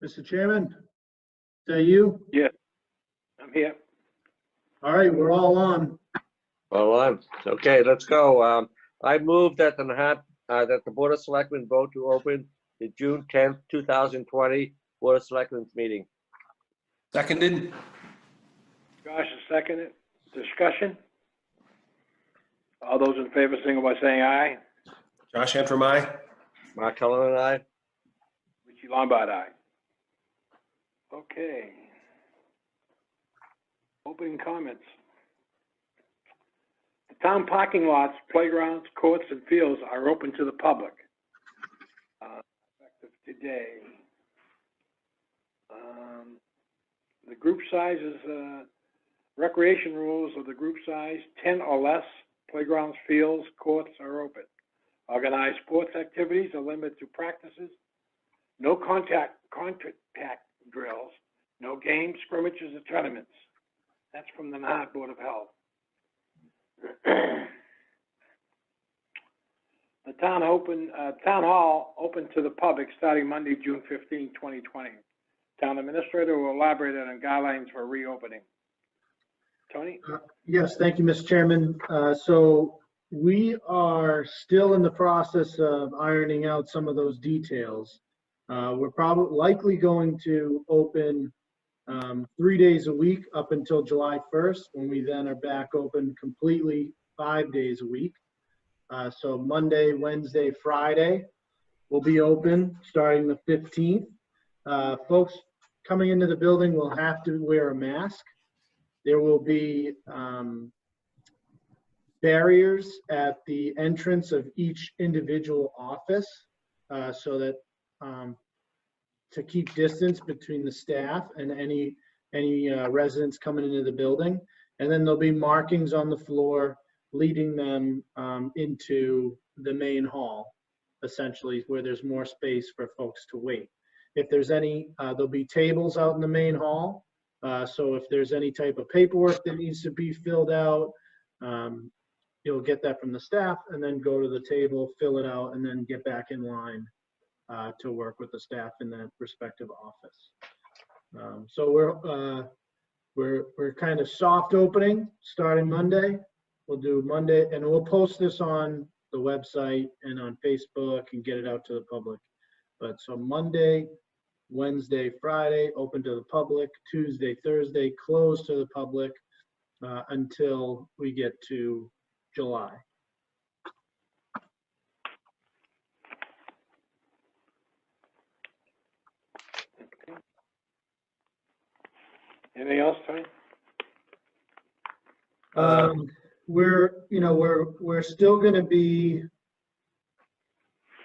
Mr. Chairman, is that you? Yes, I'm here. All right, we're all on. Well, okay, let's go. I move that that the Board of Selectmen vote to open the June 10th, 2020 Board of Selectmen meeting. Seconded. Josh is seconded. Discussion? All those in favor, signal by saying aye. Josh Antrim, aye. Mark Cullen and I. Richie Lombard, aye. Okay. Opening comments. The town parking lots, playgrounds, courts, and fields are open to the public. Effective today. The group size is, recreation rules of the group size, 10 or less. Playgrounds, fields, courts are open. Organized sports activities are limited to practices. No contact drills. No games, scrimmages, or tournaments. That's from the Nahant Board of Health. The town hall open to the public starting Monday, June 15, 2020. Town administrator will elaborate on guidelines for reopening. Tony? Yes, thank you, Mr. Chairman. So we are still in the process of ironing out some of those details. We're probably likely going to open 3 days a week up until July 1st, when we then are back open completely 5 days a week. So Monday, Wednesday, Friday will be open starting the 15th. Folks coming into the building will have to wear a mask. There will be barriers at the entrance of each individual office so that to keep distance between the staff and any residents coming into the building. And then there'll be markings on the floor leading them into the main hall, essentially, where there's more space for folks to wait. If there's any, there'll be tables out in the main hall. So if there's any type of paperwork that needs to be filled out, you'll get that from the staff and then go to the table, fill it out, and then get back in line to work with the staff in that respective office. So we're kind of soft opening starting Monday. We'll do Monday, and we'll post this on the website and on Facebook and get it out to the public. But so Monday, Wednesday, Friday, open to the public. Tuesday, Thursday, closed to the public until we get to July. Anything else, Tony? We're still going to be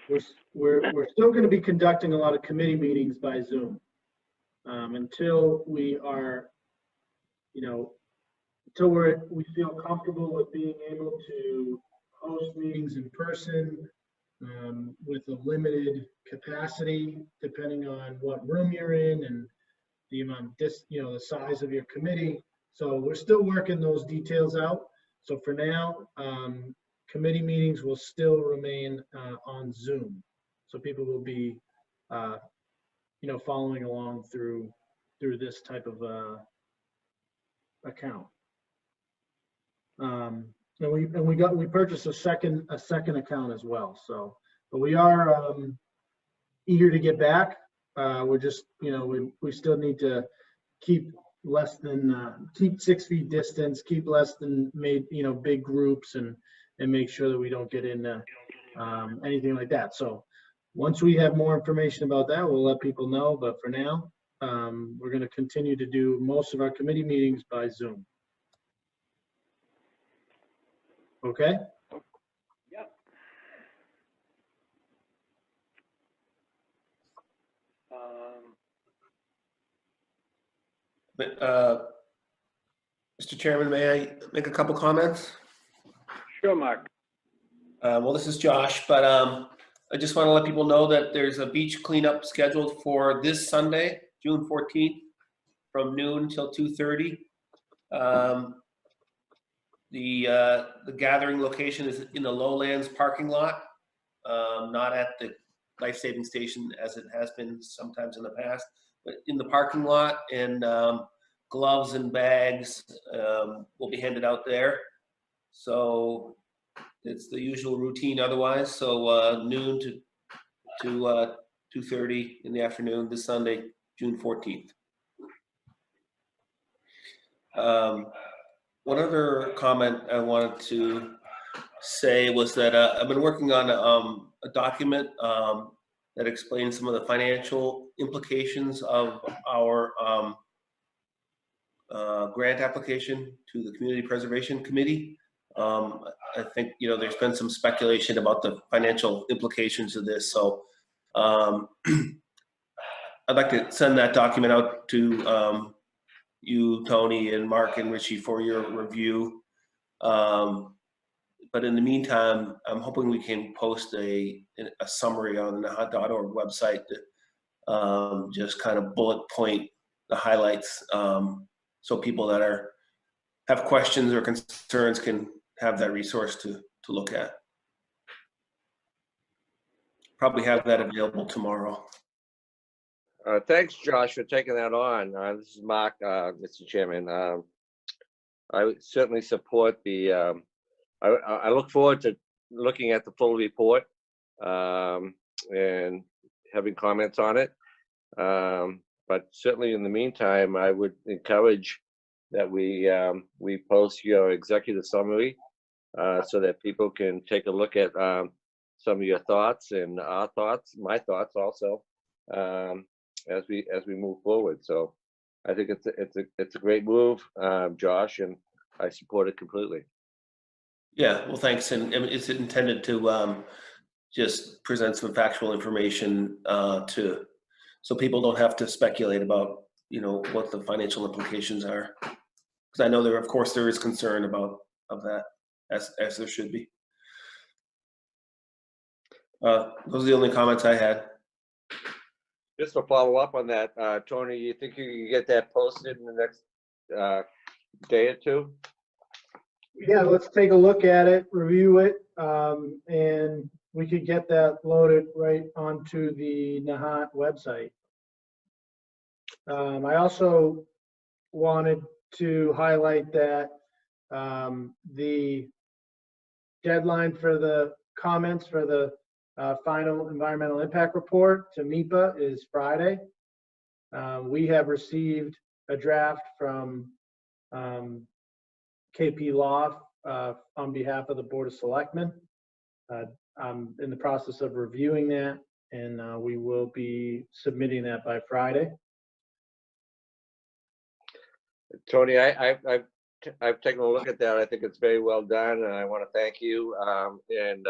still going to be conducting a lot of committee meetings by Zoom until we are, until we feel comfortable with being able to host meetings in person with a limited capacity, depending on what room you're in and the amount of the size of your committee. So we're still working those details out. So for now, committee meetings will still remain on Zoom. So people will be, following along through this type of account. And we purchased a second account as well. So, but we are eager to get back. We're just, we still need to keep 6 feet distance, keep less than big groups, and make sure that we don't get into anything like that. So once we have more information about that, we'll let people know. But for now, we're going to continue to do most of our committee meetings by Zoom. Okay? Yep. Mr. Chairman, may I make a couple comments? Sure, Mark. Well, this is Josh, but I just want to let people know that there's a beach cleanup scheduled for this Sunday, June 14th, from noon till 2:30. The gathering location is in the Lowlands parking lot, not at the life-saving station as it has been sometimes in the past. But in the parking lot, and gloves and bags will be handed out there. So it's the usual routine otherwise. So noon to 2:30 in the afternoon this Sunday, June 14th. One other comment I wanted to say was that I've been working on a document that explains some of the financial implications of our grant application to the Community Preservation Committee. I think, there's been some speculation about the financial implications of this. So I'd like to send that document out to you, Tony, and Mark and Richie for your review. But in the meantime, I'm hoping we can post a summary on the Nahant.org website to just kind of bullet point the highlights, so people that have questions or concerns can have that resource to look at. Probably have that available tomorrow. Thanks, Josh, for taking that on. This is Mark, Mr. Chairman. I would certainly support the, I look forward to looking at the full report and having comments on it. But certainly in the meantime, I would encourage that we post your executive summary so that people can take a look at some of your thoughts and our thoughts, my thoughts also, as we move forward. So I think it's a great move, Josh, and I support it completely. Yeah, well, thanks. And it's intended to just present some factual information so people don't have to speculate about, what the financial implications are. Because I know of course, there is concern of that, as there should be. Those are the only comments I had. Just to follow up on that, Tony, you think you can get that posted in the next day or two? Yeah, let's take a look at it, review it, and we could get that loaded right onto the Nahant website. I also wanted to highlight that the deadline for the comments for the final environmental impact report to MIPA is Friday. We have received a draft from KP Law on behalf of the Board of Selectmen. I'm in the process of reviewing that, and we will be submitting that by Friday. Tony, I've taken a look at that. I think it's very well done, and I want to thank you and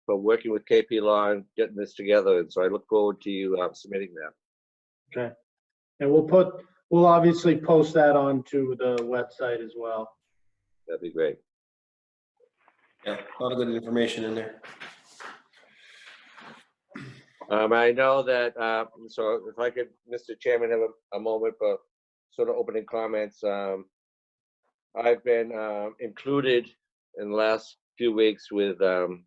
for working with KP Law and getting this together. And so I look forward to you submitting that. Okay. And we'll obviously post that onto the website as well. That'd be great. Yeah, a lot of good information in there. I know that, so if I could, Mr. Chairman, have a moment for sort of opening comments. I've been included in the last few weeks with the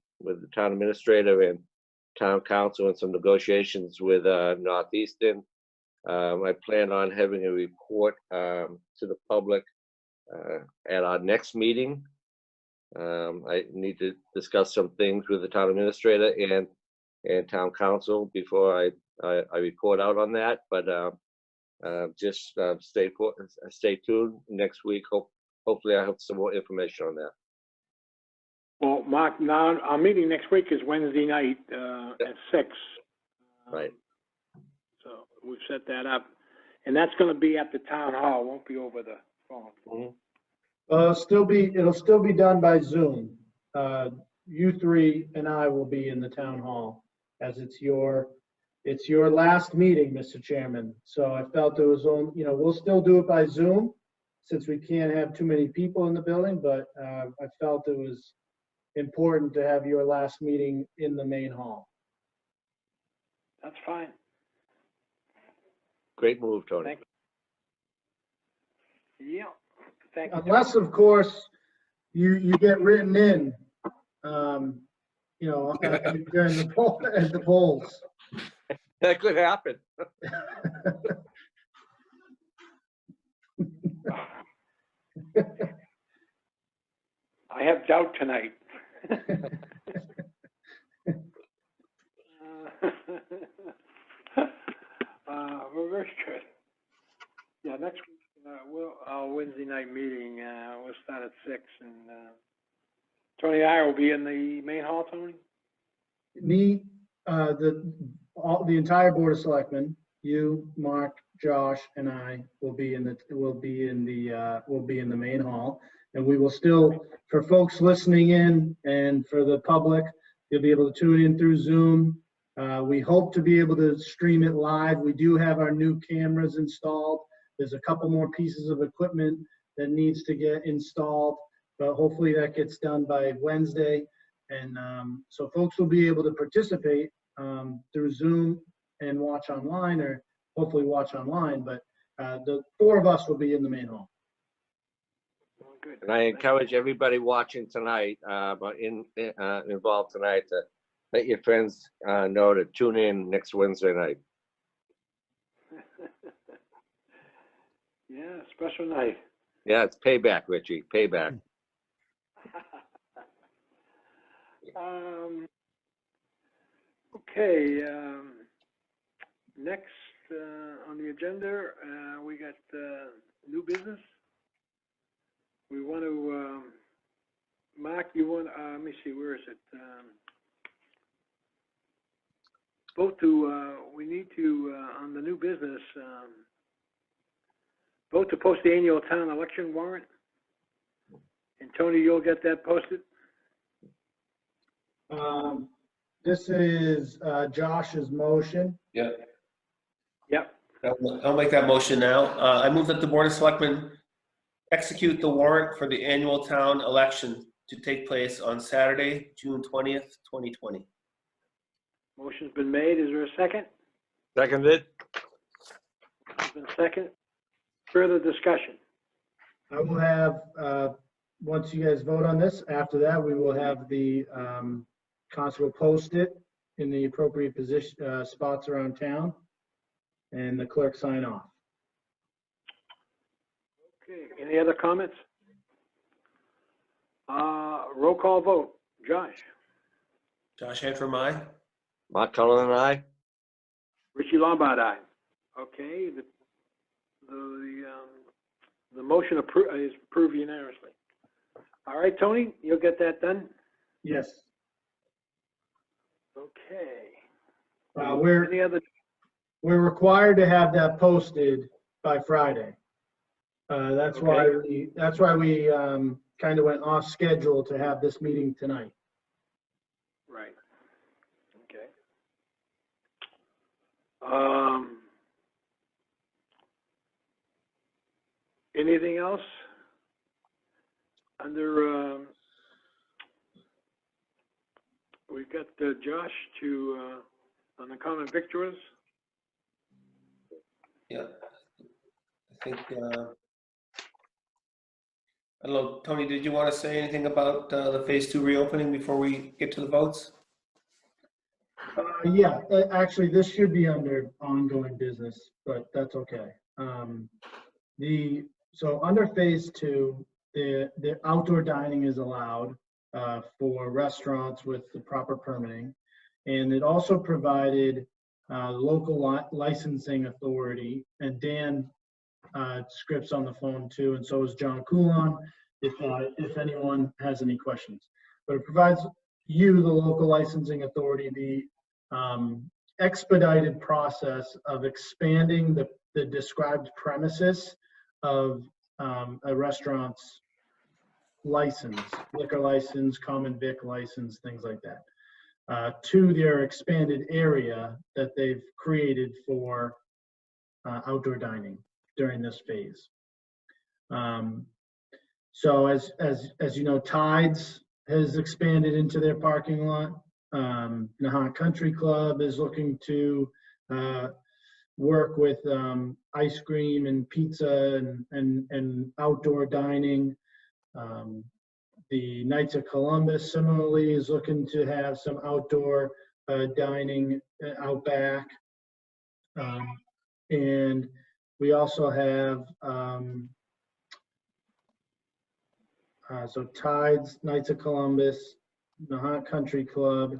town administrator and town council in some negotiations with Northeastern. I plan on having a report to the public at our next meeting. I need to discuss some things with the town administrator and town council before I report out on that. But just stay tuned next week. Hopefully I have some more information on that. Well, Mark, now our meeting next week is Wednesday night at 6. Right. So we've set that up, and that's going to be at the town hall. Won't be over the phone. Mm-hmm. It'll still be done by Zoom. You three and I will be in the town hall, as it's your last meeting, Mr. Chairman. So I felt it was on. We'll still do it by Zoom since we can't have too many people in the building. But I felt it was important to have your last meeting in the main hall. That's fine. Great move, Tony. Thank you. Yeah. Thank you. Unless, of course, you get written in, during the polls. That could happen. I have doubt tonight. Well, very good. Yeah, next week, our Wednesday night meeting, we'll start at 6, and Tony and I will be in the main hall, Tony? Me, the entire Board of Selectmen, you, Mark, Josh, and I will be in the main hall. And we will still, for folks listening in and for the public, you'll be able to tune in through Zoom. We hope to be able to stream it live. We do have our new cameras installed. There's a couple more pieces of equipment that needs to get installed, but hopefully that gets done by Wednesday. And so folks will be able to participate through Zoom and watch online, or hopefully watch online, but the 4 of us will be in the main hall. Good. And I encourage everybody watching tonight, but involved tonight, to let your friends know to tune in next Wednesday night. Yeah, special night. Yeah, it's payback, Richie, payback. Okay, next on the agenda, we got new business. We want to, Mark, you want, let me see, where is it? We need to, on the new business, vote to post the annual town election warrant. And Tony, you'll get that posted? This is Josh's motion. Yeah, Yep. I'll make that motion now. I move that the Board of Selectmen execute the warrant for the annual town election to take place on Saturday, June 20th, 2020. Motion's been made. Is there a second? Seconded? It's been second. Further discussion? I will have, once you guys vote on this, after that, we will have the constable post it in the appropriate position, spots around town, and the clerk sign off. Okay, any other comments? Roll call vote. Josh? Josh Antrim, aye. Mark Cullen and I? Richie Lombard, aye. Okay, the motion is approved unanimously. All right, Tony, you'll get that done? Yes. Okay. We're Any other? required to have that posted by Friday. That's why we kind of went off schedule to have this meeting tonight. Right. Okay. Anything else under? We've got Josh to on the common victuals. Yeah, I think, I don't know, Tony, did you want to say anything about the phase 2 reopening before we get to the votes? Yeah, actually, this should be under ongoing business, but that's okay. So under phase 2, the outdoor dining is allowed for restaurants with the proper permitting, and it also provided local licensing authority, and Dan Scripps on the phone too, and so is John Coulon, if anyone has any questions. But it provides you, the local licensing authority, the expedited process of expanding the described premises of a restaurant's license, liquor license, common vic license, things like that, to their expanded area that they've created for outdoor dining during this phase. So as you know, Tides has expanded into their parking lot. Nahant Country Club is looking to work with ice cream and pizza and outdoor dining. The Knights of Columbus similarly is looking to have some outdoor dining out back. And we also have, so Tides, Knights of Columbus, Nahant Country Club,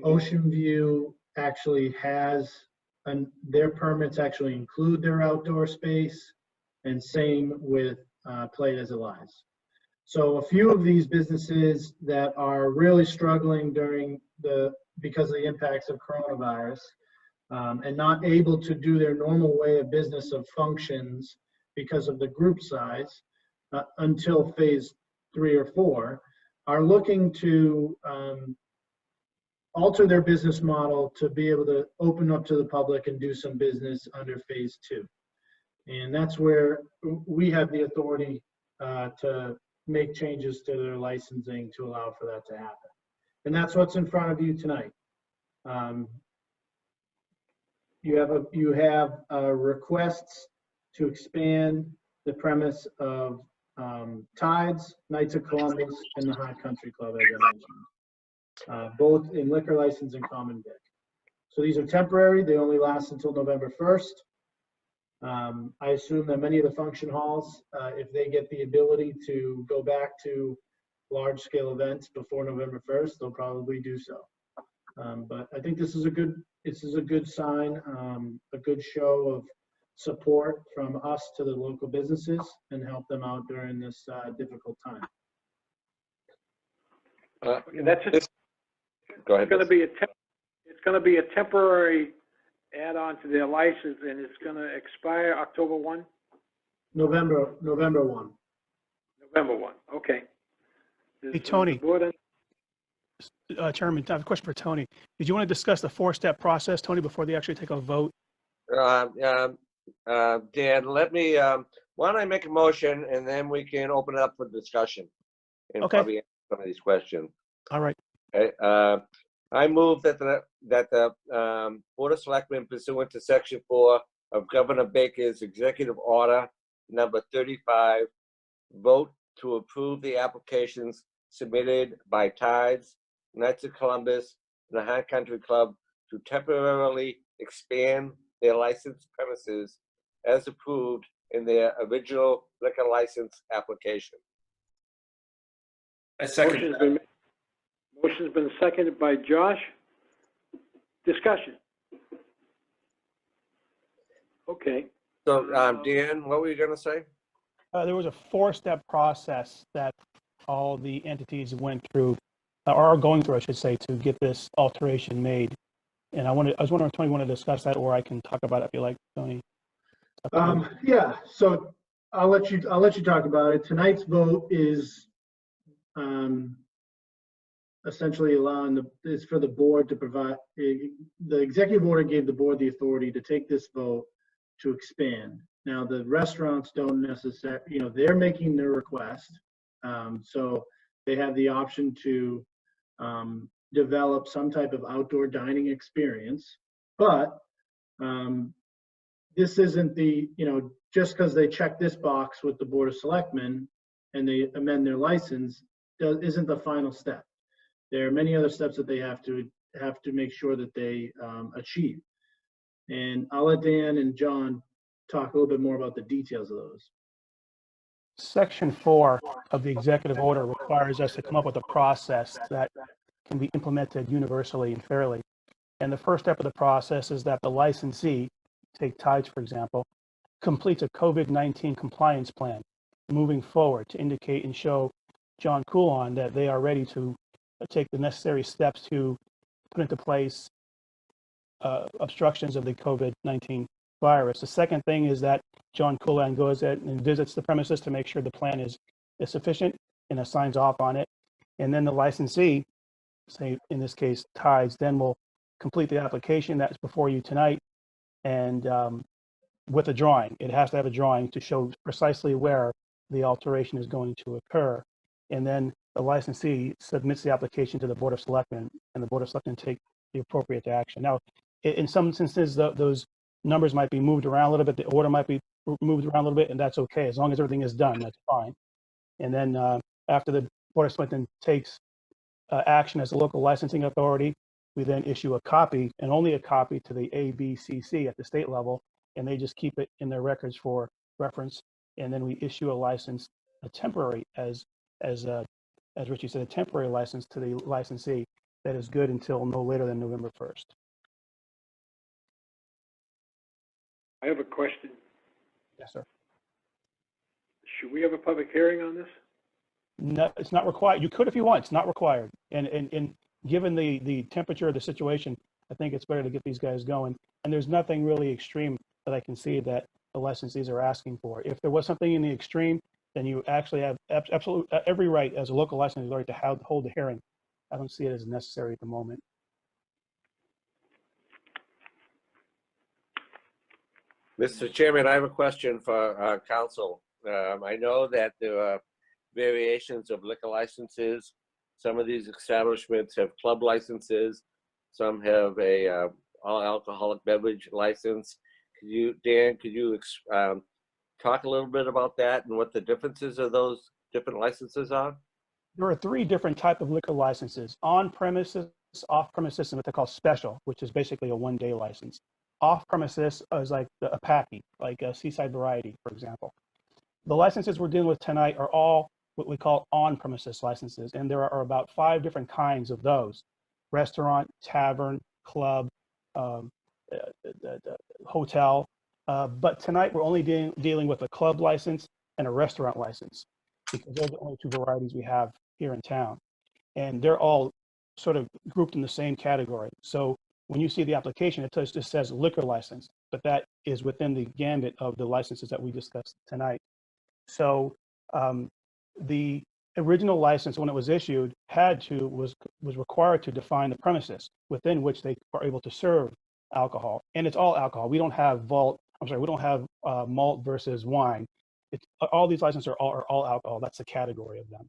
Ocean View actually has, and their permits actually include their outdoor space, and same with Play As It Lies. So a few of these businesses that are really struggling because of the impacts of coronavirus, and not able to do their normal way of business of functions because of the group size until phase 3 or 4, are looking to alter their business model to be able to open up to the public and do some business under phase 2. And that's where we have the authority to make changes to their licensing to allow for that to happen. And that's what's in front of you tonight. You have requests to expand the premise of Tides, Knights of Columbus, and the Hot Country Club, as I mentioned, both in liquor license and common vic. So these are temporary. They only last until November 1st. I assume that many of the function halls, if they get the ability to go back to large-scale events before November 1st, they'll probably do so. But I think this is a good sign, a good show of support from us to the local businesses and help them out during this difficult time. That's it. Go ahead. It's going to be a temporary add-on to their license, and it's going to expire October 1? November 1. November 1, okay. Hey, Tony. Chairman, I have a question for Tony. Did you want to discuss the 4-step process, Tony, before they actually take a vote? Dan, let me, why don't I make a motion and then we can open it up for discussion and Okay. probably answer some of these questions. All right. Okay, I move that the Board of Selectmen pursuant to Section 4 of Governor Baker's Executive Order number 35, vote to approve the applications submitted by Tides, Knights of Columbus, and the Nahant Country Club to temporarily expand their licensed premises as approved in their original liquor license application. I second. Motion's been seconded by Josh. Discussion. Okay. So, Dan, what were you gonna say? There was a 4-step process that all the entities went through, or are going through, I should say, to get this alteration made. And I was wondering if Tony wanted to discuss that, or I can talk about it if you like, Tony. Yeah, so I'll let you talk about it. Tonight's vote is essentially is for the board to provide. The executive order gave the board the authority to take this vote to expand. Now the restaurants don't necessarily, they're making their request, so they have the option to develop some type of outdoor dining experience. But this isn't just because they check this box with the Board of Selectmen and they amend their license isn't the final step. There are many other steps that they have to make sure that they achieve. And I'll let Dan and John talk a little bit more about the details of those. Section 4 of the executive order requires us to come up with a process that can be implemented universally and fairly. And the first step of the process is that the licensee, take Tides for example, completes a COVID-19 compliance plan moving forward to indicate and show John Coulon that they are ready to take the necessary steps to put into place obstructions of the COVID-19 virus. The second thing is that John Coulon goes out and visits the premises to make sure the plan is sufficient and signs off on it. And then the licensee, say in this case Tides, then will complete the application that's before you tonight, and with a drawing. It has to have a drawing to show precisely where the alteration is going to occur. And then the licensee submits the application to the Board of Selectmen, and the Board of Selectmen take the appropriate action. Now, in some instances, those numbers might be moved around a little bit, the order might be moved around a little bit, and that's okay. As long as everything is done, that's fine. And then after the Board of Selectmen takes action as a local licensing authority, We then issue a copy, and only a copy, to the ABCC at the state level, and they just keep it in their records for reference. And then we issue a license, a temporary, as Richie said, a temporary license to the licensee that is good until no later than November 1st. I have a question. Yes, sir. Should we have a public hearing on this? No, it's not required. You could if you want. It's not required. And given the temperature of the situation, I think it's better to get these guys going. And there's nothing really extreme that I can see that the licensees are asking for. If there was something in the extreme, then you actually have absolute every right as a local licensee authority to hold the hearing. I don't see it as necessary at the moment. Mr. Chairman, I have a question for council. I know that there are variations of liquor licenses. Some of these establishments have club licenses. Some have a all alcoholic beverage license. Dan, could you talk a little bit about that and what the differences of those different licenses are? There are 3 different types of liquor licenses: on premises, off premises, and what they call special, which is basically a 1-day license. Off premises is like a packy, like a Seaside Variety, for example. The licenses we're dealing with tonight are all what we call on premises licenses, and there are about 5 different kinds of those: restaurant, tavern, club, hotel. But tonight we're only dealing with a club license and a restaurant license, because those are the only 2 varieties we have here in town. And they're all sort of grouped in the same category. So when you see the application, it just says liquor license, but that is within the gambit of the licenses that we discussed tonight. So the original license, when it was issued, was required to define the premises within which they are able to serve alcohol, and it's all alcohol. We don't have we don't have malt versus wine. All these licenses are all alcohol. That's the category of them.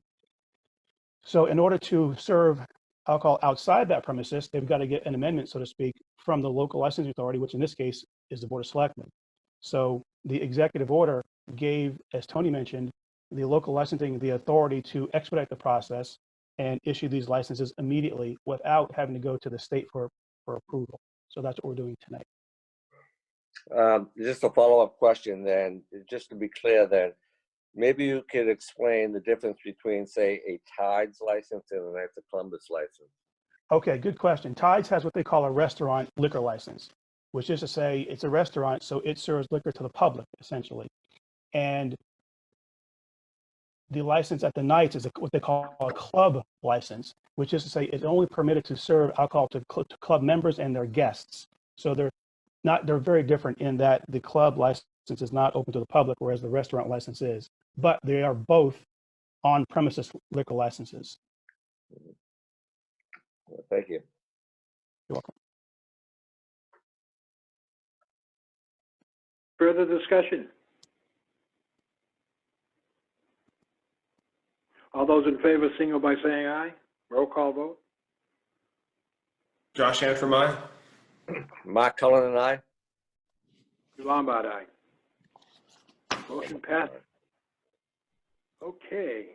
So in order to serve alcohol outside that premises, they've got to get an amendment, so to speak, from the local licensing authority, which in this case is the Board of Selectmen. So the executive order gave, as Tony mentioned, the local licensing the authority to expedite the process and issue these licenses immediately without having to go to the state for approval. So that's what we're doing tonight. Just a follow-up question then, just to be clear then, maybe you could explain the difference between, say, a Tides license and a Knights of Columbus license. Okay, good question. Tides has what they call a restaurant liquor license, which is to say it's a restaurant, so it serves liquor to the public, essentially. And the license at the Knights is what they call a club license, which is to say it's only permitted to serve alcohol to club members and their guests. So they're very different in that the club license is not open to the public, whereas the restaurant license is. But they are both on-premises liquor licenses. Thank you. You're welcome. Further discussion? All those in favor signal by saying aye. Roll call vote. Josh Antrim, aye. Mark Cullen and I. Lombard, aye. Motion passed. Okay.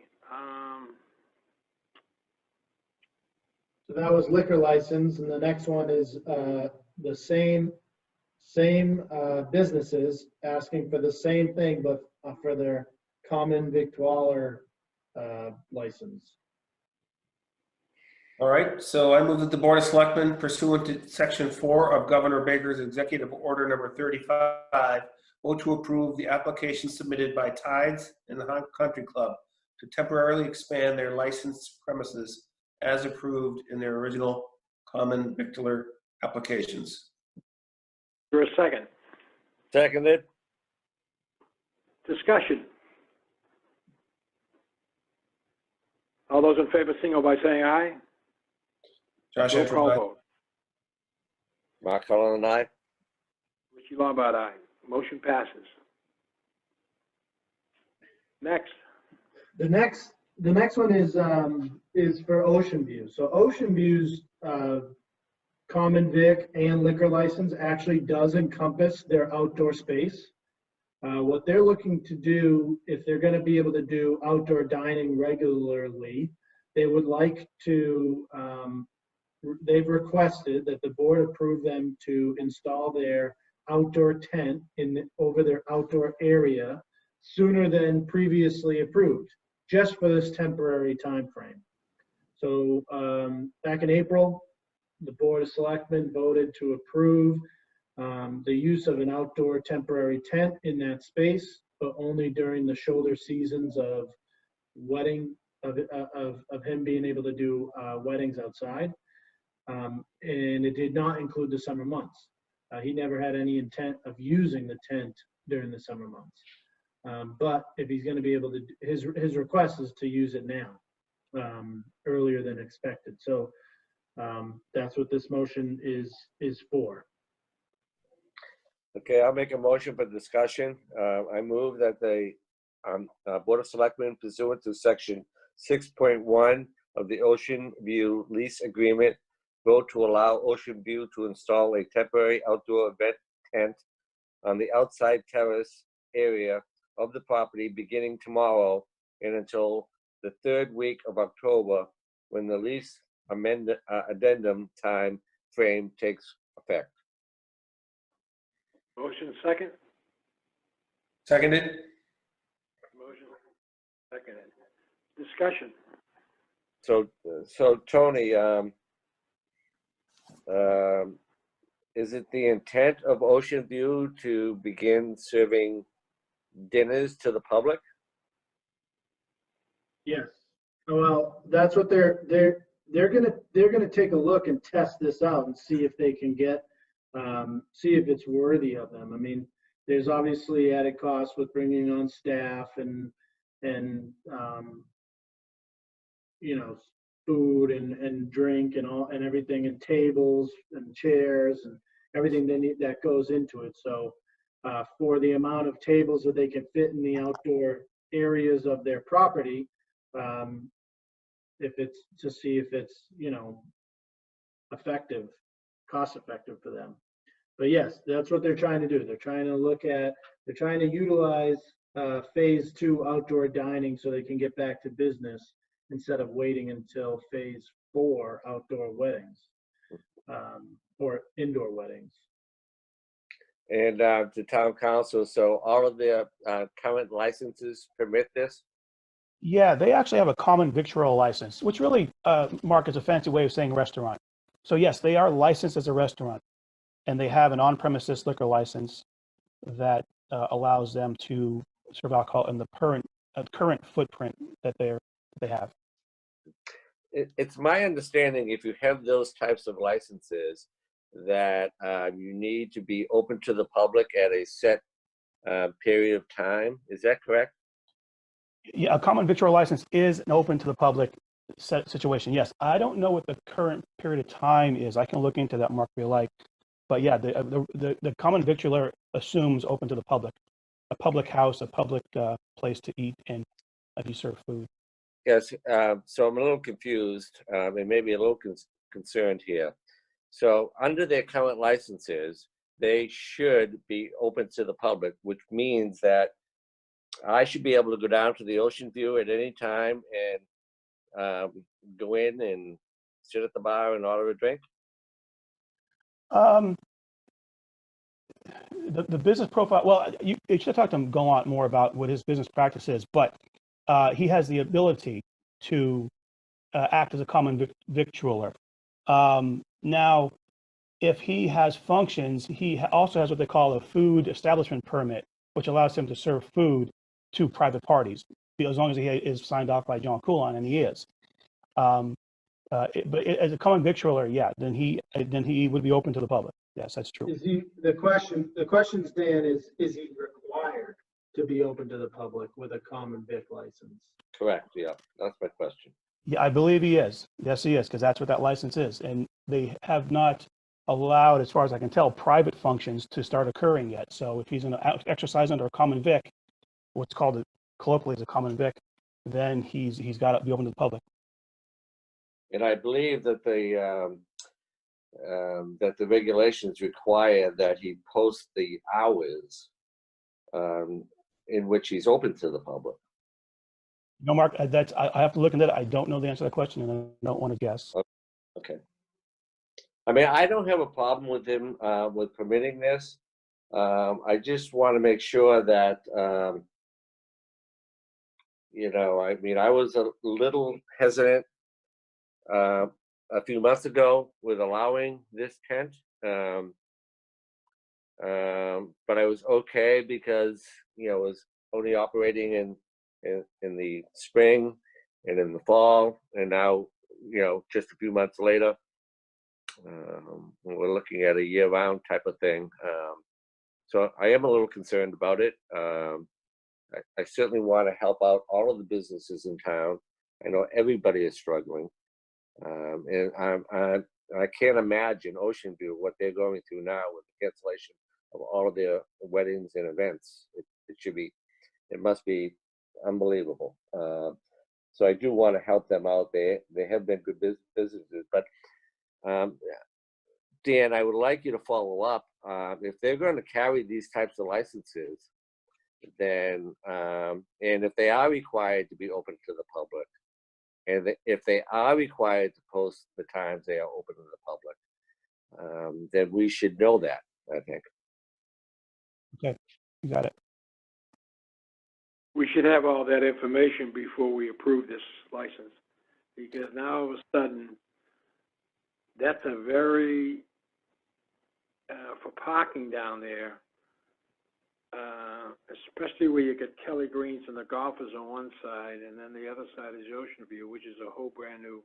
So that was liquor license, and the next one is the same businesses asking for the same thing, but for their common victualler license. All right, so I move that the Board of Selectmen, pursuant to Section 4 of Governor Baker's Executive Order Number 35, vote to approve the application submitted by Tides and the Nahant Country Club to temporarily expand their licensed premises as approved in their original common victualler applications. For a second. Seconded. Discussion. All those in favor signal by saying aye. Josh Roll Antrim, call aye. vote. Mark Cullen and I. Richie Lombard, aye. Motion passes. Next. The next one is for Ocean View. So Ocean View's common vic and liquor license actually does encompass their outdoor space. What they're looking to do, if they're going to be able to do outdoor dining regularly, they would like to they've requested that the board approve them to install their outdoor tent over their outdoor area sooner than previously approved, just for this temporary time frame. So back in April, the Board of Selectmen voted to approve the use of an outdoor temporary tent in that space, but only during the shoulder seasons of him being able to do weddings outside. And it did not include the summer months. He never had any intent of using the tent during the summer months. But if he's going to be able to, his request is to use it now, earlier than expected. So that's what this motion is for. Okay, I'll make a motion for discussion. I move that the Board of Selectmen pursuant to section 6.1 of the Ocean View lease agreement vote to allow Ocean View to install a temporary outdoor event tent on the outside terrace area of the property beginning tomorrow and until the third week of October, when the lease addendum time frame takes effect. Motion second? Seconded? Motion seconded. Discussion. So Tony, is it the intent of Ocean View to begin serving dinners to the public? Yes. Well, that's what they're gonna take a look and test this out and see if they can get see if it's worthy of them. I mean, there's obviously added costs with bringing on staff and you know, food and drink and all and everything, and tables and chairs and everything they need that goes into it. So for the amount of tables that they can fit in the outdoor areas of their property, if it's to see if it's, you know, effective, cost effective for them. But yes, that's what they're trying to do. They're trying to utilize phase 2 outdoor dining so they can get back to business instead of waiting until phase 4 outdoor weddings or indoor weddings. And to town council, so all of their current licenses permit this? Yeah, they actually have a common victual license, which really, Mark, is a fancy way of saying restaurant. So yes, they are licensed as a restaurant, and they have an on-premises liquor license that allows them to serve alcohol in the current footprint that they have. It's my understanding if you have those types of licenses that you need to be open to the public at a set period of time. Is that correct? Yeah, a common victual license is an open to the public situation. Yes, I don't know what the current period of time is. I can look into that, Mark, if you like. But yeah, the common victualler assumes open to the public, a public house, a public place to eat and if you serve food. Yes, so I'm a little confused and maybe a little concerned here. So under their current licenses, they should be open to the public, which means that I should be able to go down to the Ocean View at any time and go in and sit at the bar and order a drink? The business profile, well, you should talk to him, go on more about what his business practice is, but he has the ability to act as a common victualler. Now, if he has functions, he also has what they call a food establishment permit, which allows him to serve food to private parties, as long as he is signed off by John Coulon, and he is. But as a common victualler, yeah, then he would be open to the public. Yes, that's true. Is he, the question, Dan, is he required to be open to the public with a common vic license? Correct, yeah, that's my question. Yeah, I believe he is. Yes, he is, because that's what that license is. And they have not allowed, as far as I can tell, private functions to start occurring yet. So if he's going to exercise under a common vic, what's called colloquially as a common vic, then he's got to be open to the public. And I believe that the regulations require that he post the hours in which he's open to the public. No, Mark, I have to look into that. I don't know the answer to that question, and I don't want to guess. Okay. I mean, I don't have a problem with him, with permitting this. I just want to make sure that, you know, I mean, I was a little hesitant a few months ago with allowing this tent. But I was okay because, you know, it was only operating in the spring and in the fall, and now, you know, just a few months later, we're looking at a year-round type of thing. So I am a little concerned about it. I certainly want to help out all of the businesses in town. I know everybody is struggling, and I can't imagine Ocean View, what they're going through now with the cancellation of all of their weddings and events. It must be unbelievable. So I do want to help them out. They have been good businesses, but Dan, I would like you to follow up. If they're going to carry these types of licenses, then and if they are required to be open to the public, and if they are required to post the times they are open to the public, then we should know that, I think. Okay, you got it. We should have all that information before we approve this license, because now all of a sudden, that's a very, for parking down there, especially where you get Kelly Greens and the golfers on one side, and then the other side is Ocean View, which is a whole brand new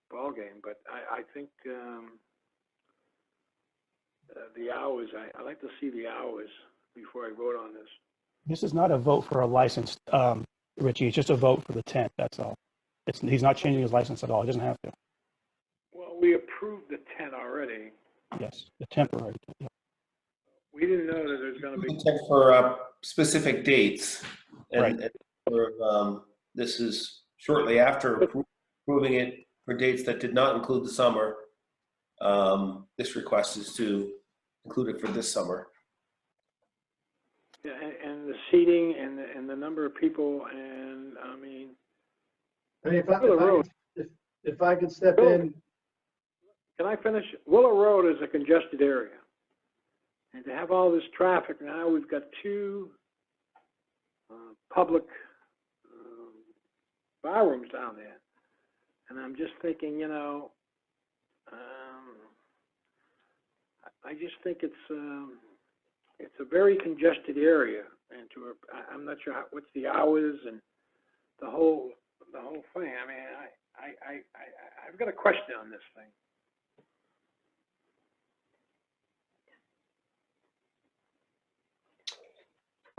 ball game. But I think the hours, I like to see the hours before I vote on this. This is not a vote for a license, Richie. It's just a vote for the tent. That's all. He's not changing his license at all. He doesn't have to. Well, we approved the tent already. Yes, the temporary. Yeah. We didn't know that there's going to be. Check for specific dates, Right. and this is shortly after approving it for dates that did not include the summer. This request is to include it for this summer. Yeah, and the seating and the number of people, and I mean, if I could step in. Can I finish? Willow Road is a congested area. And to have all this traffic now, we've got two public bar rooms down there. And I'm just thinking, you know, I just think it's a very congested area. And I'm not sure what's the hours and the whole thing. I mean, I've got a question on this thing.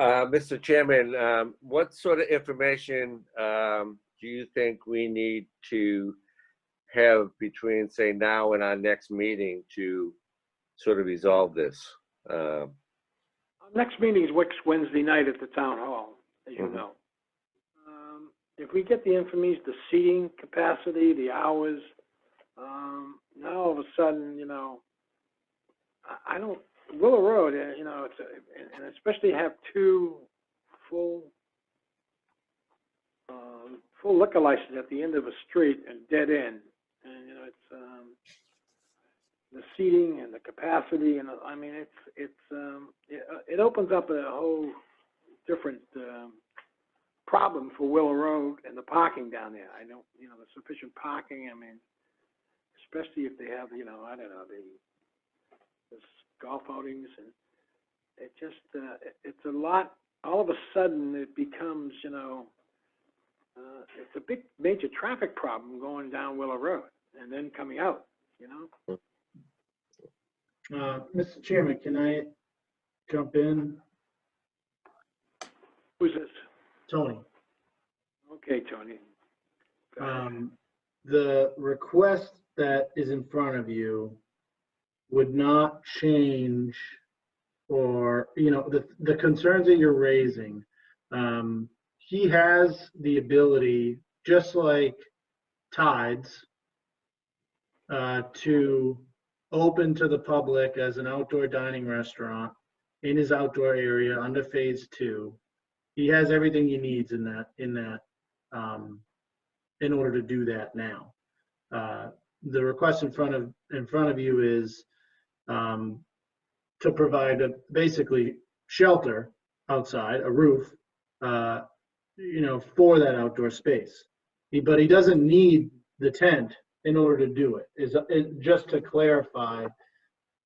Mr. Chairman, what sort of information do you think we need to have between, say, now and our next meeting to sort of resolve this? Our next meeting is next Wednesday night at the town hall, as you know. If we get the information, the seating capacity, the hours, now all of a sudden, you know, I don't. Willow Road, you know, and especially have two full liquor licenses at the end of a street and dead end, and you know, it's the seating and the capacity, and I mean, it opens up a whole different problem for Willow Road and the parking down there. I don't, you know, the sufficient parking. I mean, especially if they have, you know, I don't know, this golf outings, and it just it's a lot. All of a sudden it becomes, you know, it's a big major traffic problem going down Willow Road and then coming out, you know. Mr. Chairman, can I jump in? Who's this? Tony. Okay, Tony. The request that is in front of you would not change, or, you know, the concerns that you're raising. He has the ability, just like Tides, to open to the public as an outdoor dining restaurant in his outdoor area under phase 2. He has everything he needs in order to do that now. the request in front of you is to provide basically shelter outside, a roof, for that outdoor space. But he doesn't need the tent in order to do it. Just to clarify,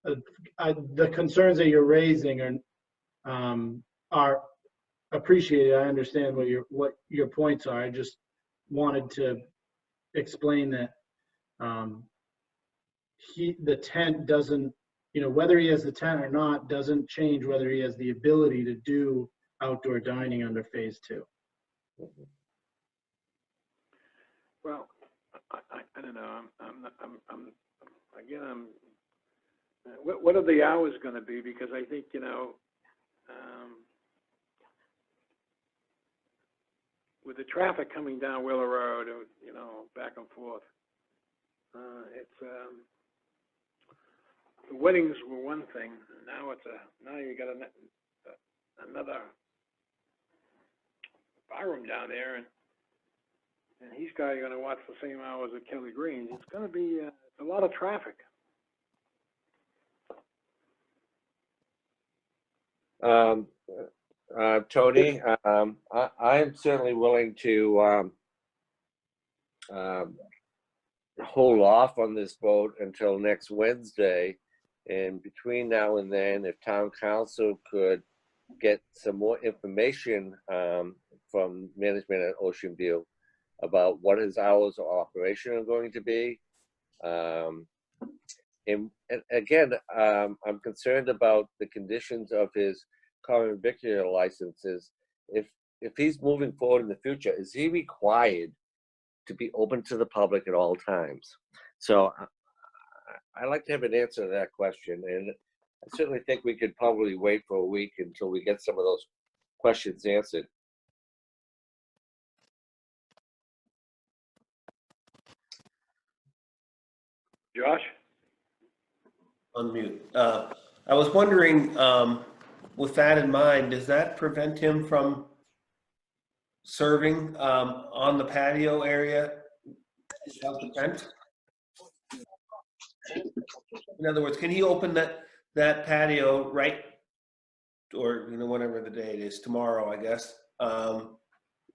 the concerns that you're raising are appreciated. I understand what your points are. I just wanted to explain that the tent doesn't, whether he has the tent or not doesn't change whether he has the ability to do outdoor dining under phase 2. Well, I don't know. What are the hours going to be? Because I think, with the traffic coming down Willow Road, back and forth, the weddings were one thing. Now now you got another barroom down there, and he's going to watch the same hours at Kelly Green's. It's going to be a lot of traffic. Tony, I am certainly willing to hold off on this vote until next Wednesday. And between now and then, if town council could get some more information from management at Ocean View about what his hours of operation are going to be. And again, I'm concerned about the conditions of his common vicular licenses. If he's moving forward in the future, is he required to be open to the public at all times? So I'd like to have an answer to that question. And I certainly think we could probably wait for a week until we get some of those questions answered. Josh? Unmute. I was wondering, with that in mind, does that prevent him from serving on the patio area without the tent? In other words, can he open that patio right, or whatever the day it is, tomorrow, I guess,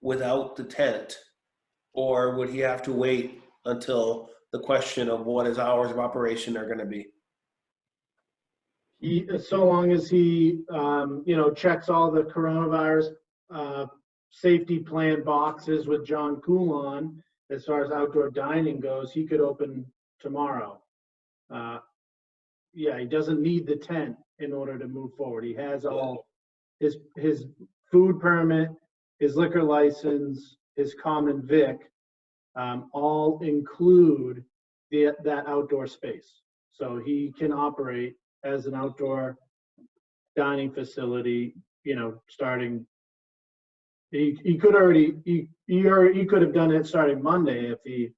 without the tent, or would he have to wait until the question of what his hours of operation are going to be? So long as he, checks all the coronavirus safety plan boxes with John Coulon, as far as outdoor dining goes, he could open tomorrow. He doesn't need the tent in order to move forward. He has all his food permit, his liquor license, his common vic, all include that outdoor space. So he can operate as an outdoor dining facility, starting. He could have done it starting Monday if he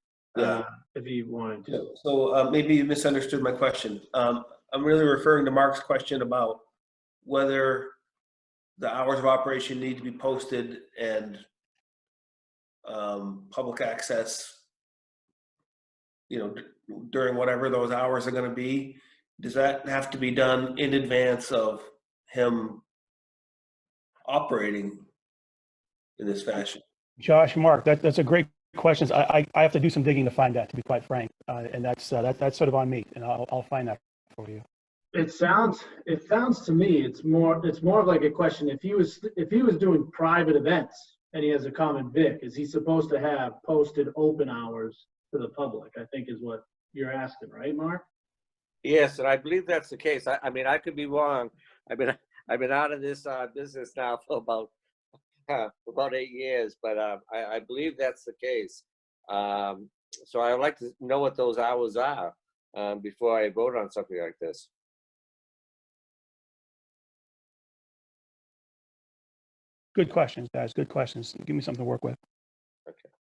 wanted to. So maybe you misunderstood my question. I'm really referring to Mark's question about whether the hours of operation need to be posted and public access, during whatever those hours are going to be. Does that have to be done in advance of him operating in this fashion? Josh, Mark, that's a great question. I have to do some digging to find that, to be quite frank, and that's sort of on me, and I'll find that for you. It sounds to me it's more of like a question. If he was doing private events and he has a common vic, is he supposed to have posted open hours to the public? I think is what you're asking, right, Mark? Yes, and I believe that's the case. I mean, I could be wrong. I've been out of this business now for about 8 years, but I believe that's the case. So I would like to know what those hours are before I vote on something like this. Good questions, guys. Good questions. Give me something to work with. Okay.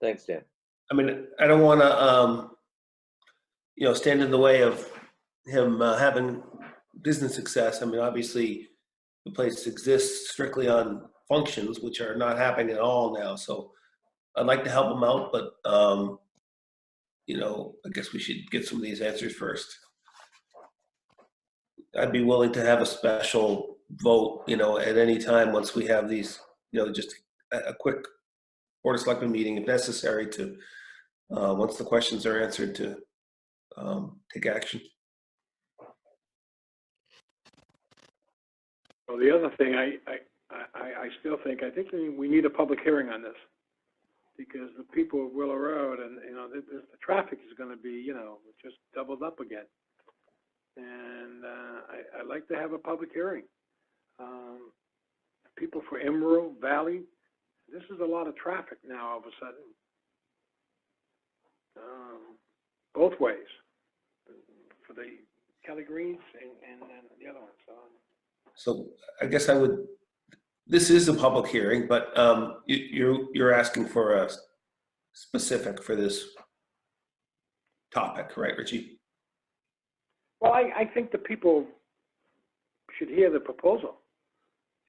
Thanks, Dan. I mean, I don't want to, stand in the way of him having business success. I mean, obviously, the place exists strictly on functions, which are not happening at all now. So I'd like to help him out, but I guess we should get some of these answers first. I'd be willing to have a special vote, at any time once we have these, just a quick Board of Selectmen meeting if necessary to, once the questions are answered, to take action. Well, the other thing, I still think, we need a public hearing on this, because the people of Willow Road and, the traffic is gonna be, just doubled up again. And, I'd like to have a public hearing. People for Emerald Valley, this is a lot of traffic now all of a sudden. Both ways, for the Kelly Greens and the other one, so. So I guess this is a public hearing, but you're asking for a specific for this topic, right, Richie? Well, I think the people should hear the proposal.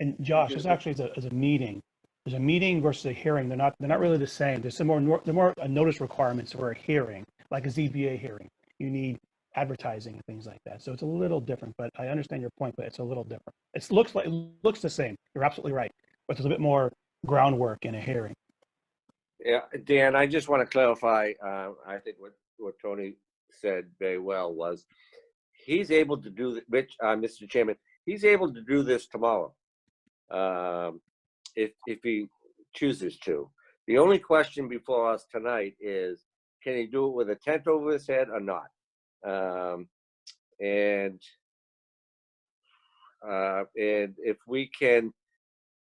And Josh, this actually is a meeting. There's a meeting versus a hearing. They're not really the same. There's they're more notice requirements for a hearing, like a ZBA hearing. You need advertising and things like that. So it's a little different, but I understand your point, but it's a little different. It looks the same. You're absolutely right. But there's a bit more groundwork in a hearing. Yeah, Dan, I just want to clarify, I think what Tony said very well was, he's able to do, Mr. Chairman, he's able to do this tomorrow, if he chooses to. The only question before us tonight is, can he do it with a tent over his head or not? And if we can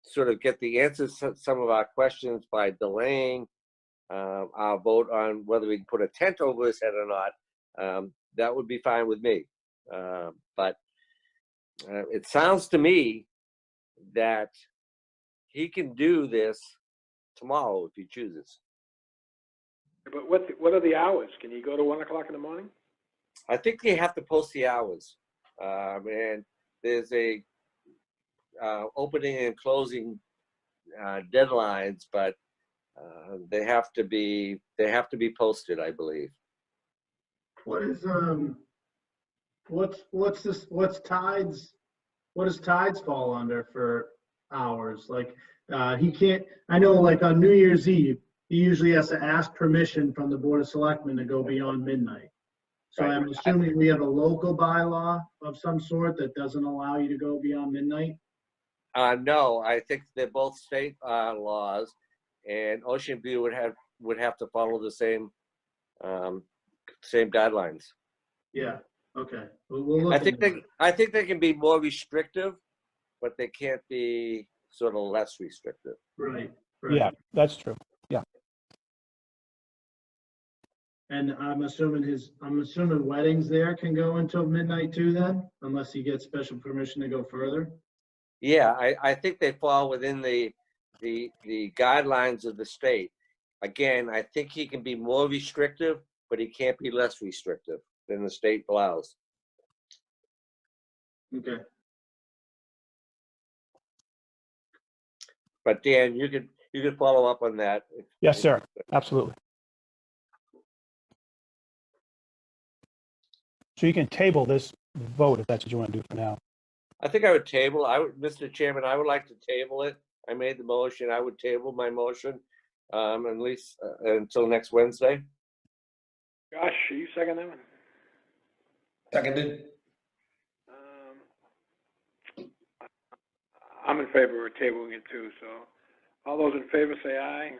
sort of get the answers to some of our questions by delaying our vote on whether we can put a tent over his head or not, that would be fine with me. But it sounds to me that he can do this tomorrow if he chooses. But what are the hours? Can you go to 1 o'clock in the morning? I think they have to post the hours, and there's a opening and closing deadlines, but they have to be posted, I believe. What does tides fall under for hours? Like, he can't, I know like on New Year's Eve, he usually has to ask permission from the Board of Selectmen to go beyond midnight. So Right. I'm assuming we have a local bylaw of some sort that doesn't allow you to go beyond midnight? No, I think they're both state laws, and Ocean View would have to follow the same guidelines. Yeah, okay. We'll look I think into it. I think they can be more restrictive, but they can't be sort of less restrictive. Right. Yeah, that's true. And I'm assuming weddings there can go until midnight too then, unless he gets special permission to go further? Yeah, I think they fall within the guidelines of the state. Again, I think he can be more restrictive, but he can't be less restrictive than the state allows. Okay. But Dan, you could follow up on that. Yes, sir. Absolutely. So you can table this vote if that's what you want to do for now. I think I would table. Mr. Chairman, I would like to table it. I made the motion. I would table my motion, at least until next Wednesday. Josh, are you second that one? Seconded. I'm in favor of tabling it too, so all those in favor say aye.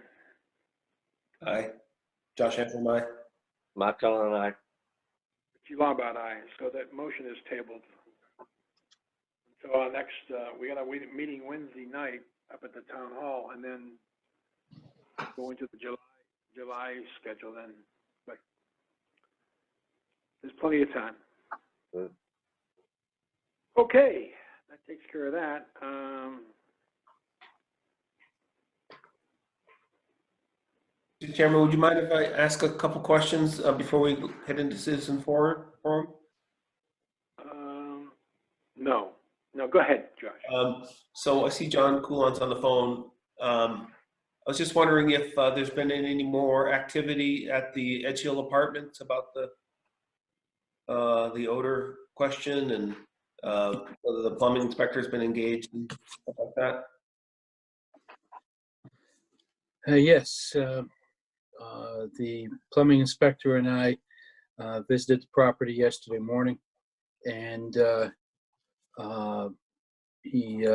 Aye. Josh Hanson, aye. Mark Cullen and I. G. Lombard, aye. So that motion is tabled. So our next, we got a meeting Wednesday night up at the town hall, and then go into the July schedule then. But there's plenty of time. Good. Okay, that takes care of that. Mr. Chairman, would you mind if I ask a couple questions before we head into citizen forum? No, go ahead, Josh. So I see John Coulon's on the phone. I was just wondering if there's been any more activity at the Edge Hill Apartments about the odor question, and whether the plumbing inspector's been engaged and stuff like that. Yes, the plumbing inspector and I visited the property yesterday morning, and he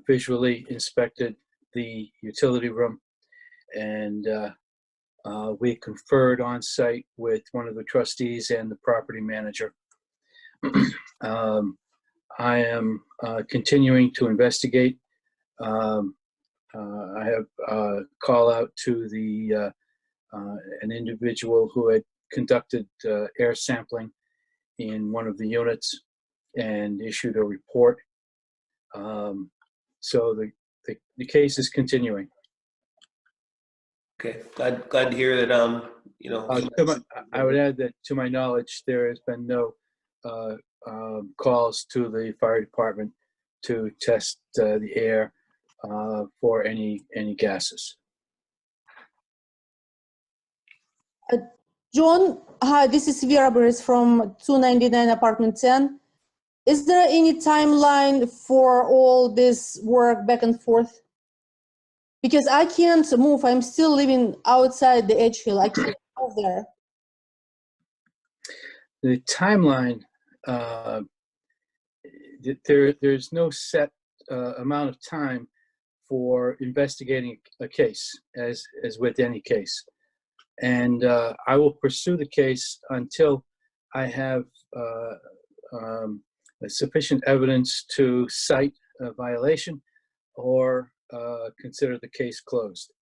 visually inspected the utility room, and we conferred on site with one of the trustees and the property manager. I am continuing to investigate. I have call out to the an individual who had conducted air sampling in one of the units and issued a report. So the case is continuing. Okay, glad to hear that. You know, I would add that, to my knowledge, there has been no calls to the fire department to test the air for any gases. John, hi, this is Vera Beres from 299 Apartment 10. Is there any timeline for all this work back and forth? Because I can't move. I'm still living outside the Edge Hill. I can't move there. The timeline, there's no set amount of time for investigating a case, as with any case. And I will pursue the case until I have sufficient evidence to cite a violation or consider the case closed.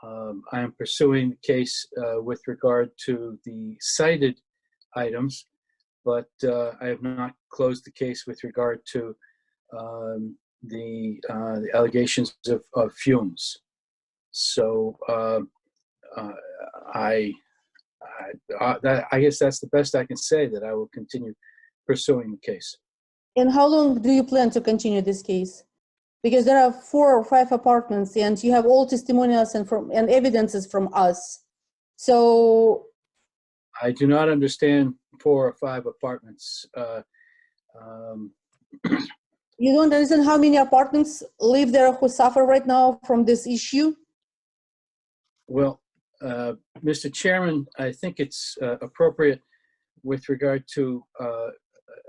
I am pursuing the case with regard to the cited items, but I have not closed the case with regard to the allegations of fumes. So I guess that's the best I can say, that I will continue pursuing the case. And how long do you plan to continue this case? Because there are 4 or 5 apartments, and you have all testimonials and evidences from us. So I do not understand 4 or 5 apartments. you don't understand how many apartments live there who suffer right now from this issue? Well, Mr. Chairman, I think it's appropriate with regard to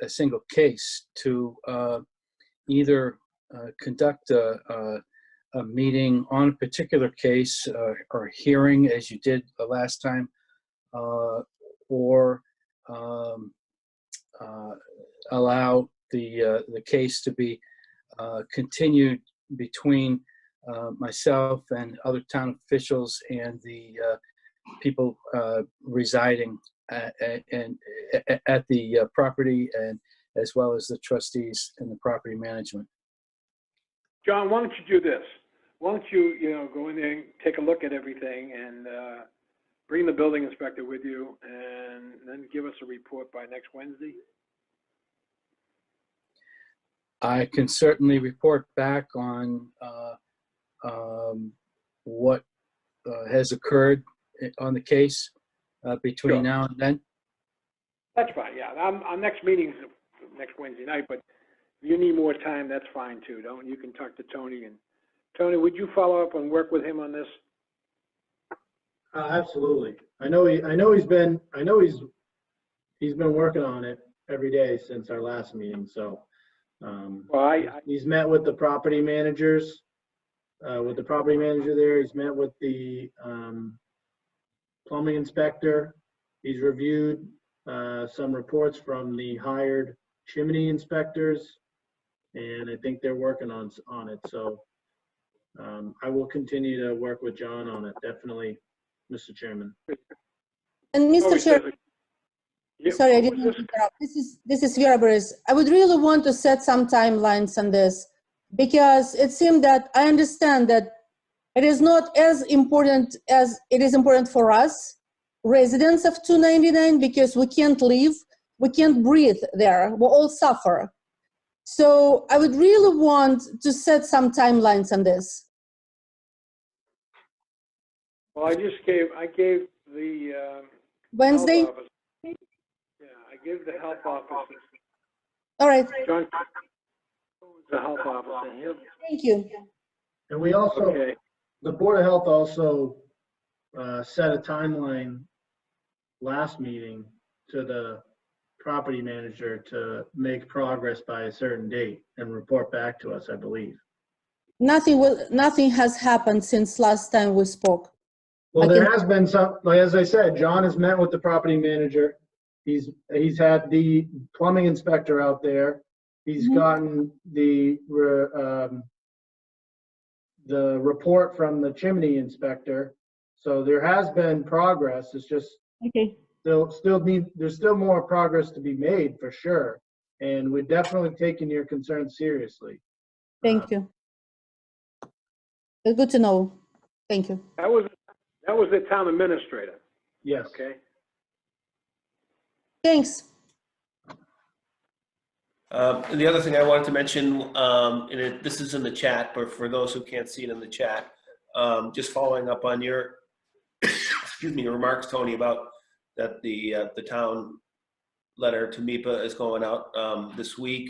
a single case to either conduct a meeting on a particular case or hearing, as you did the last time, or allow the case to be continued between myself and other town officials and the people residing at the property, and as well as the trustees and the property management. John, why don't you do this? Why don't you, go in there and take a look at everything and bring the building inspector with you, and then give us a report by next Wednesday? I can certainly report back on what has occurred on the case between Sure. now and then. That's fine, yeah. Our next meeting's next Wednesday night, but if you need more time, that's fine too. You can talk to Tony. And Tony, would you follow up and work with him on this? Absolutely. I know he's been working on it every day since our last meeting. So he's met with the property managers, with the property manager there. He's met with the plumbing inspector. He's reviewed some reports from the hired chimney inspectors, and I think they're working on it. So I will continue to work with John on it, definitely, Mr. Chairman. And Mr. Chair, sorry, I didn't interrupt. This is Vera Beres. I would really want to set some timelines on this, because it seemed that I understand that it is not as important as it is important for us, residents of 299, because we can't live, we can't breathe there, we all suffer. So I would really want to set some timelines on this. Well, I gave the, Wednesday? health office. Yeah, I gave the health office, All right, John, the health office, and he'll, thank you. And we also, okay. the Board of Health also set a timeline last meeting to the property manager to make progress by a certain date and report back to us, I believe. Nothing has happened since last time we spoke. Well, I there can- has been some, like, as I said, John has met with the property manager. He's had the plumbing inspector out there. He's Mhm. gotten the report from the chimney inspector. So there has been progress. It's just Okay, there's still more progress to be made for sure. And we're definitely taking your concerns seriously. thank you. It's good to know. Thank you. That was the town administrator, Yes. okay? Thanks. And the other thing I wanted to mention, this is in the chat, but for those who can't see it in the chat, just following up on your, excuse me, your remarks, Tony, about that the town letter to MIPA is going out this week.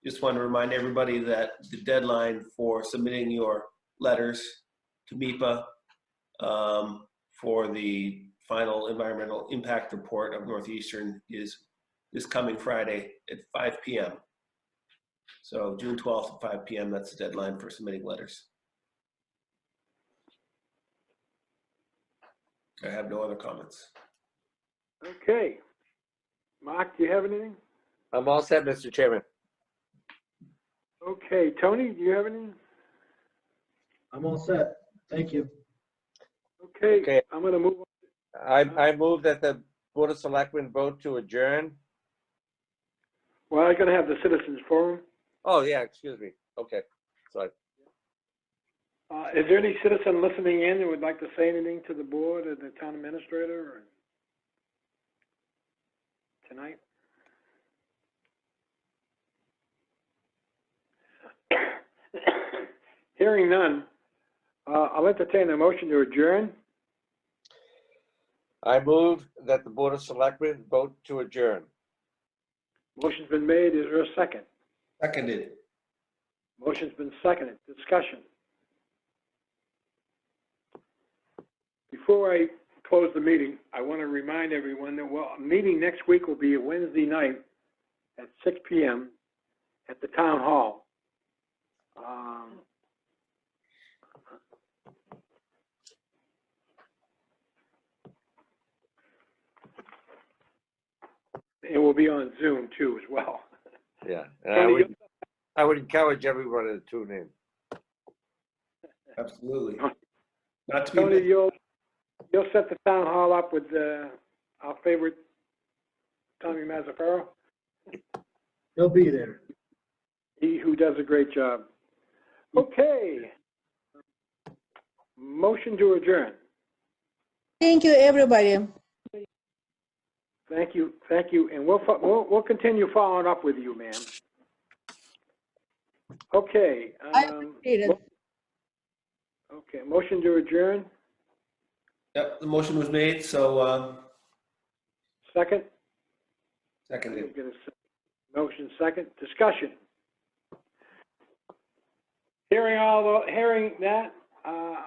Just want to remind everybody that the deadline for submitting your letters to MIPA for the final environmental impact report of Northeastern is this coming Friday at 5 p.m. So June 12th at 5 p.m. That's the deadline for submitting letters. I have no other comments. Okay. Mark, do you have anything? I'm all set, Mr. Chairman. Okay, Tony, do you have anything? I'm all set. Thank you. Okay, Okay. I'm gonna move on. I move that the Board of Selectmen vote to adjourn. Well, I'm gonna have the citizens forum. Oh, yeah, excuse me. Okay, sorry. Is there any citizen listening in that would like to say anything to the board or the town administrator or tonight? Hearing none, I'll entertain a motion to adjourn. I move that the Board of Selectmen vote to adjourn. Motion's been made. Is there a second? Seconded. Motion's been seconded. Discussion. Before I close the meeting, I want to remind everyone that, well, meeting next week will be a Wednesday night at 6 p.m. at the town hall. It will be on Zoom too as well. Yeah, and Tony, I would encourage everyone to tune in. Absolutely. Not to Tony, be. you'll set the town hall up with our favorite Tommy Mazzaferro. He'll be there. He who does a great job. Okay. Motion to adjourn. Thank you, everybody. Thank you, and we'll continue following up with you, ma'am. Okay. I appreciate it. Okay, motion to adjourn. Yep, the motion was made, so Second. seconded. Motion second. Discussion. Hearing that,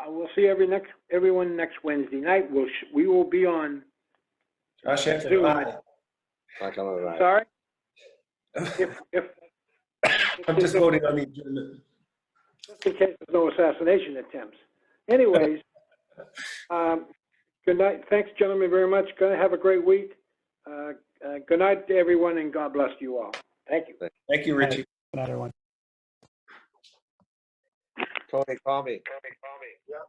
we'll see everyone next Wednesday night. We will be on. Josh, Hector, Zoom. aye. Not gonna lie. Sorry. If I'm just voting on the agenda. just in case there's no assassination attempts. Anyways, good night. Thanks, gentlemen, very much. Gonna have a great week. Good night to everyone, and God bless you all. Thank you. Thank you, Richie. Good night, everyone. Tony, call me. Yep.